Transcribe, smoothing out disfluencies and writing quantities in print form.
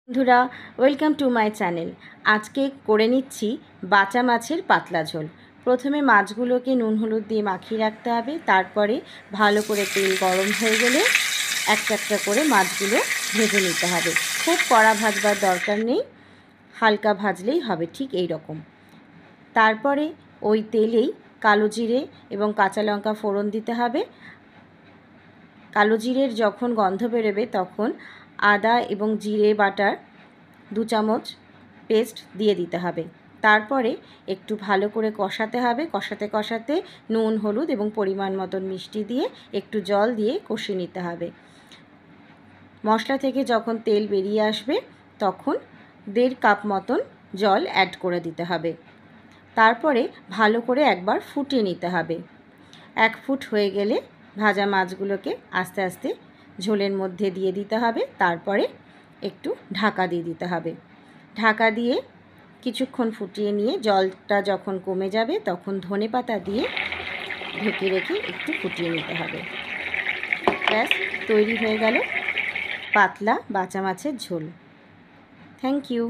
বন্ধুরা, welcome to my channel. আজকে করে নিচ্ছি বাটা মাছের পাতলা ঝোল। প্রথমে মাছগুলোকে নুন হলুদ দিয়ে মাখিয়ে রাখতে হবে। তারপরে ভালো করে তেল গরম হয়ে গেলে একটা একটা করে মাছগুলো ভেজে নিতে হবে। খুব কড়া ভাজবার দরকার নেই, হালকা ভাজলেই হবে, ঠিক এই রকম। তারপরে ওই তেলেই কালো জিরে এবং কাঁচা লঙ্কা ফোড়ন দিতে হবে। কালো জিরের যখন গন্ধ বেরোবে তখন আদা এবং জিরে বাটার 2 চামচ পেস্ট দিয়ে দিতে হবে। তারপরে একটু ভালো করে কষাতে হবে। কষাতে কষাতে নুন হলুদ এবং পরিমাণ মতন মিষ্টি দিয়ে একটু জল দিয়ে কষিয়ে নিতে হবে। মশলা থেকে যখন তেল বেরিয়ে আসবে তখন 1.5 কাপ মতন জল অ্যাড করে দিতে হবে। তারপরে ভালো করে একবার ফুটিয়ে নিতে হবে। 1 ফুট হয়ে গেলে ভাজা মাছগুলোকে আস্তে আস্তে ঝোলের মধ্যে দিয়ে দিতে হবে। তারপরে একটু ঢাকা দিয়ে দিতে হবে। ঢাকা দিয়ে কিছুক্ষণ ফুটিয়ে নিয়ে জলটা যখন কমে যাবে তখন ধনেপাতা দিয়ে ঢেকে রেখে একটু ফুটিয়ে নিতে হবে। ব্যাস, তৈরি হয়ে গেল পাতলা বাটা মাছের ঝোল। Thank you.